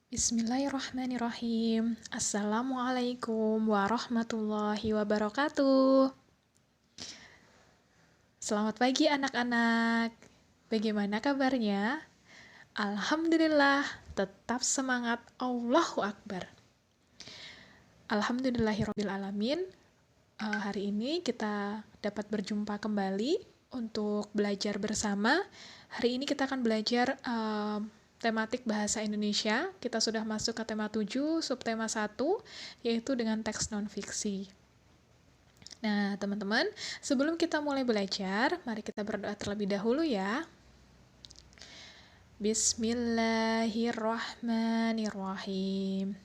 Bismillahirrahmanirrahim. Assalamualaikum warahmatullahi wabarakatuh. Selamat pagi anak-anak. Bagaimana kabarnya? Alhamdulillah, tetap semangat. Allahu Akbar. Alhamdulillahirabbil alamin. Hari ini kita dapat berjumpa kembali untuk belajar bersama. Hari ini kita akan belajar tematik bahasa Indonesia. Kita sudah masuk ke tema 7, subtema 1, yaitu dengan teks non-fiksi. Nah, teman-teman, sebelum kita mulai belajar, mari kita berdoa terlebih dahulu ya. Bismillahirrahmanirrahim.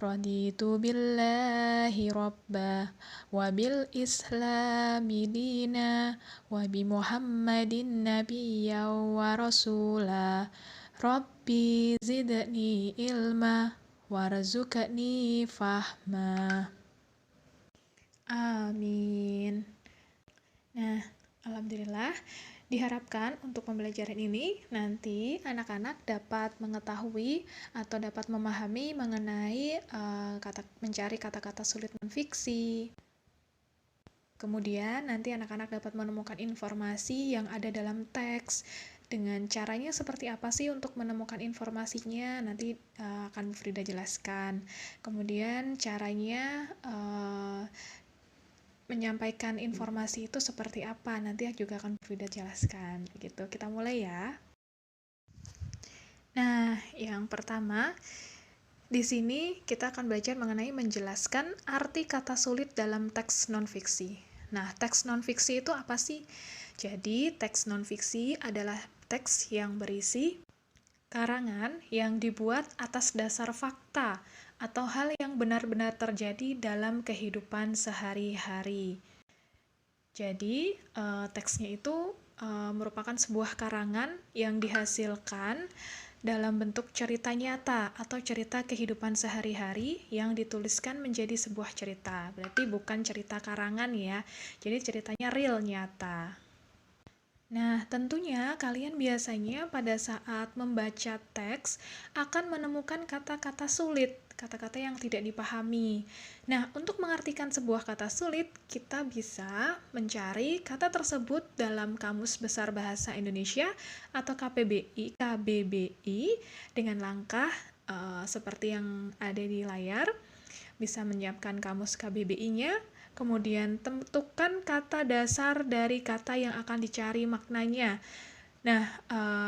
Raditu billahi rabba wa bil islami dina wa bi muhammadin nabiyya wa rasula. Rabbi zidni ilma warzuqni fahma. Amin. Nah, alhamdulillah diharapkan untuk pembelajaran ini nanti anak-anak dapat mengetahui atau dapat memahami mengenai mencari kata-kata sulit non-fiksi. Kemudian nanti anak-anak dapat menemukan informasi yang ada dalam teks. Dengan caranya seperti apa sih untuk menemukan informasinya, nanti akan Bu Frida jelaskan. Kemudian caranya menyampaikan informasi itu seperti apa, nanti juga akan Bu Frida jelaskan. Gitu. Kita mulai ya. Nah, yang pertama, di sini kita akan belajar mengenai menjelaskan arti kata sulit dalam teks non-fiksi. Nah, teks non-fiksi itu apa sih? Jadi, teks non-fiksi adalah teks yang berisi karangan yang dibuat atas dasar fakta atau hal yang benar-benar terjadi dalam kehidupan sehari-hari. Jadi, teksnya itu merupakan sebuah karangan yang dihasilkan dalam bentuk cerita nyata atau cerita kehidupan sehari-hari yang dituliskan menjadi sebuah cerita. Berarti bukan cerita karangan ya, jadi ceritanya real, nyata. Nah, tentunya kalian biasanya pada saat membaca teks akan menemukan kata-kata sulit, kata-kata yang tidak dipahami. Nah, untuk mengartikan sebuah kata sulit, kita bisa mencari kata tersebut dalam Kamus Besar Bahasa Indonesia atau KBBI dengan langkah seperti yang ada di layar. Bisa menyiapkan kamus KBBI-nya, kemudian tentukan kata dasar dari kata yang akan dicari maknanya. Nah,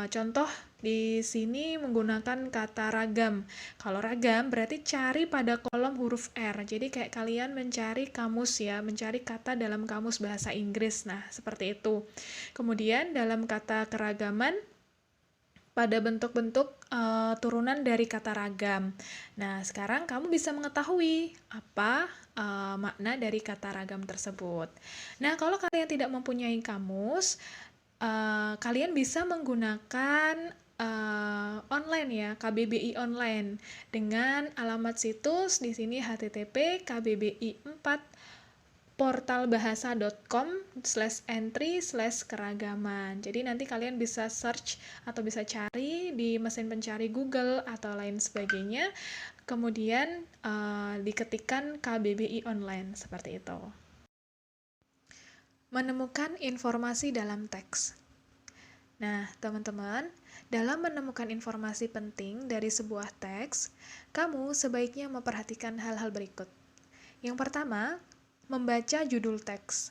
contoh di sini menggunakan kata ragam. Kalau ragam berarti cari pada kolom huruf R. Jadi kayak kalian mencari kamus ya, mencari kata dalam kamus bahasa Inggris. Nah, seperti itu. Kemudian dalam kata keragaman, pada bentuk-bentuk turunan dari kata ragam. Nah, sekarang kamu bisa mengetahui apa makna dari kata ragam tersebut. Nah, kalau kalian tidak mempunyai kamus, kalian bisa menggunakan online ya, KBBI online dengan alamat situs di sini http kbbi4 portalbahasa.com/entry/keragaman. Jadi nanti kalian bisa search atau bisa cari di mesin pencari Google atau lain sebagainya. Kemudian diketikkan KBBI online seperti itu. Menemukan informasi dalam teks. Nah, teman-teman, dalam menemukan informasi penting dari sebuah teks, kamu sebaiknya memperhatikan hal-hal berikut. Yang pertama, membaca judul teks.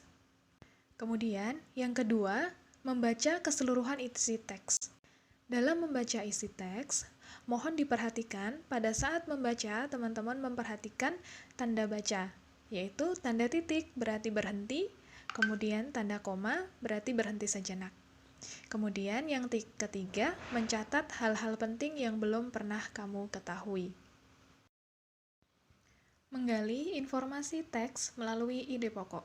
Kemudian, yang kedua, membaca keseluruhan isi teks. Dalam membaca isi teks, mohon diperhatikan pada saat membaca, teman-teman memperhatikan tanda baca, yaitu tanda titik berarti berhenti, kemudian tanda koma berarti berhenti sejenak. Kemudian yang ketiga, mencatat hal-hal penting yang belum pernah kamu ketahui. Menggali informasi teks melalui ide pokok.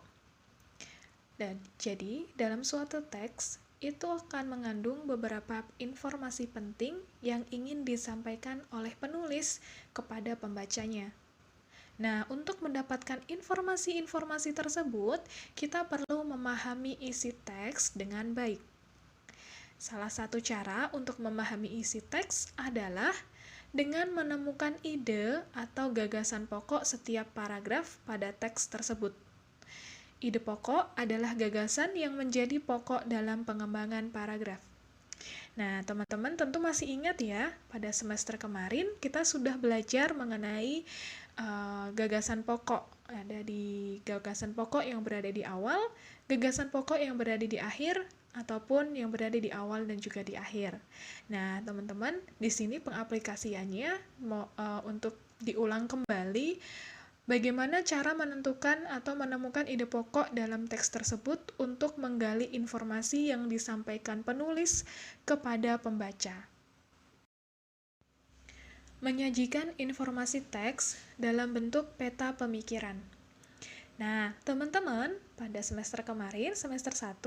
Dan jadi, dalam suatu teks itu akan mengandung beberapa informasi penting yang ingin disampaikan oleh penulis kepada pembacanya. Nah, untuk mendapatkan informasi-informasi tersebut, kita perlu memahami isi teks dengan baik. Salah satu cara untuk memahami isi teks adalah dengan menemukan ide atau gagasan pokok setiap paragraf pada teks tersebut. Ide pokok adalah gagasan yang menjadi pokok dalam pengembangan paragraf. Nah, teman-teman tentu masih ingat ya, pada semester kemarin kita sudah belajar mengenai gagasan pokok. Ada di gagasan pokok yang berada di awal, gagasan pokok yang berada di akhir, ataupun yang berada di awal dan juga di akhir. Nah, teman-teman, di sini pengaplikasiannya untuk diulang kembali bagaimana cara menentukan atau menemukan ide pokok dalam teks tersebut untuk menggali informasi yang disampaikan penulis kepada pembaca. Menyajikan informasi teks dalam bentuk peta pemikiran. Nah, teman-teman, pada semester kemarin, semester 1,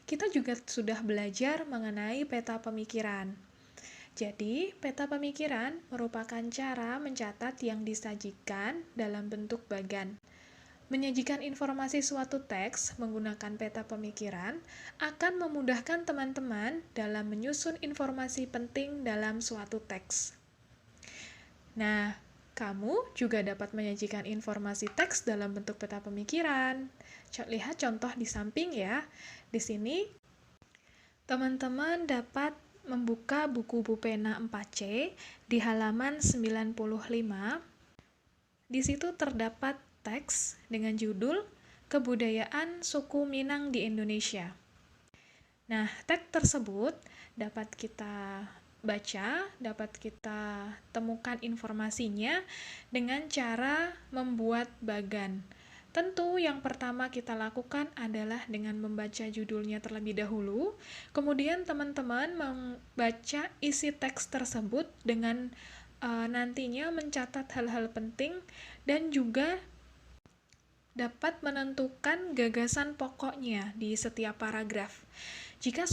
kita juga sudah belajar mengenai peta pemikiran. Jadi, peta pemikiran merupakan cara mencatat yang disajikan dalam bentuk bagan. Menyajikan informasi suatu teks menggunakan peta pemikiran akan memudahkan teman-teman dalam menyusun informasi penting dalam suatu teks. Nah, kamu juga dapat menyajikan informasi teks dalam bentuk peta pemikiran. Lihat contoh di samping ya. Di sini, teman-teman dapat membuka buku pena 4C di halaman 95. Di situ terdapat teks dengan judul Kebudayaan Suku Minang di Indonesia. Nah, teks tersebut dapat kita baca, dapat kita temukan informasinya dengan cara membuat bagan. Tentu yang pertama kita lakukan adalah dengan membaca judulnya terlebih dahulu, kemudian teman-teman membaca isi teks tersebut dengan nantinya mencatat hal-hal penting dan juga dapat menentukan gagasan pokoknya di setiap paragraf. Jika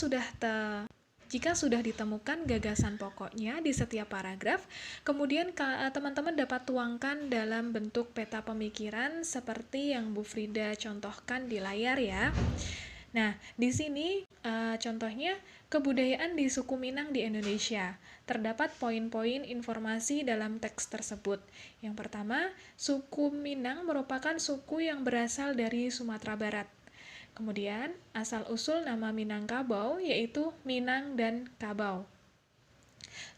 sudah ditemukan gagasan pokoknya di setiap paragraf, kemudian teman-teman dapat tuangkan dalam bentuk peta pemikiran seperti yang Bu Frida contohkan di layar ya. Nah, di sini contohnya kebudayaan di suku Minang di Indonesia. Terdapat poin-poin informasi dalam teks tersebut. Yang pertama, suku Minang merupakan suku yang berasal dari Sumatera Barat. Kemudian, asal-usul nama Minangkabau yaitu Minang dan Kabau.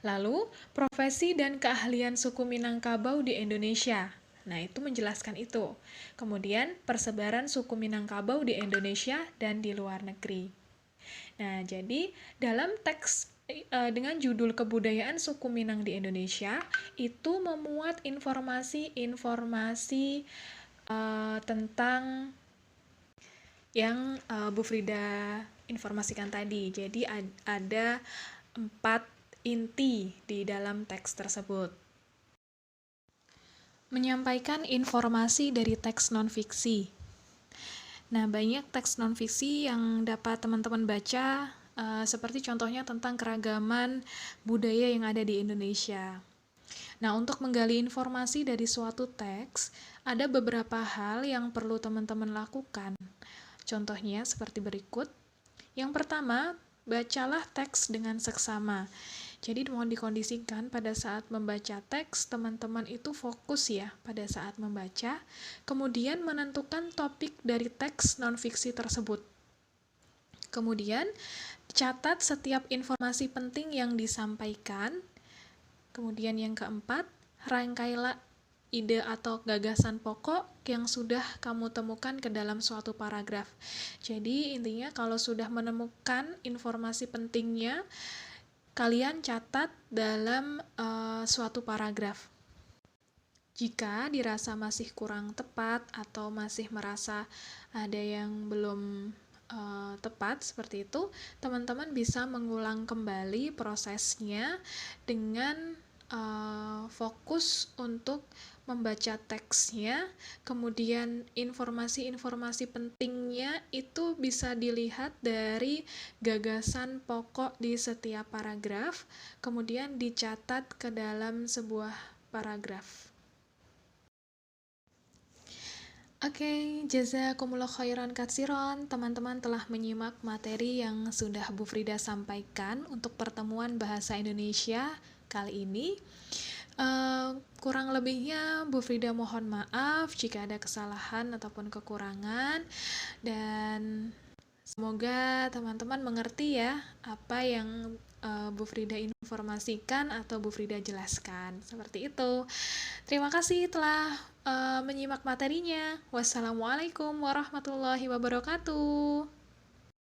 Lalu, profesi dan keahlian suku Minangkabau di Indonesia. Nah, itu menjelaskan itu. Kemudian, persebaran suku Minangkabau di Indonesia dan di luar negeri. Nah, jadi dalam teks dengan judul Kebudayaan Suku Minang di Indonesia, itu memuat informasi-informasi tentang yang Bu Frida informasikan tadi. Jadi ada 4 inti di dalam teks tersebut. Menyampaikan informasi dari teks non-fiksi. Nah, banyak teks non-fiksi yang dapat teman-teman baca, seperti contohnya tentang keragaman budaya yang ada di Indonesia. Nah, untuk menggali informasi dari suatu teks, ada beberapa hal yang perlu teman-teman lakukan. Contohnya seperti berikut. Yang pertama, bacalah teks dengan seksama. Jadi mohon dikondisikan pada saat membaca teks, teman-teman itu fokus ya pada saat membaca, kemudian menentukan topik dari teks non-fiksi tersebut. Kemudian, catat setiap informasi penting yang disampaikan. Kemudian yang keempat, rangkailah ide atau gagasan pokok yang sudah kamu temukan ke dalam suatu paragraf. Jadi intinya kalau sudah menemukan informasi pentingnya, kalian catat dalam suatu paragraf. Jika dirasa masih kurang tepat atau masih merasa ada yang belum tepat seperti itu, teman-teman bisa mengulang kembali prosesnya dengan fokus untuk membaca teksnya, kemudian informasi-informasi pentingnya itu bisa dilihat dari gagasan pokok di setiap paragraf, kemudian dicatat ke dalam sebuah paragraf. Oke, jazakumullah khairan katsiron. Teman-teman telah menyimak materi yang sudah Bu Frida sampaikan untuk pertemuan Bahasa Indonesia kali ini. Kurang lebihnya Bu Frida mohon maaf jika ada kesalahan ataupun kekurangan, dan semoga teman-teman mengerti ya apa yang Bu Frida informasikan atau Bu Frida jelaskan. Seperti itu. Terima kasih telah menyimak materinya. Wassalamualaikum warahmatullahi wabarakatuh.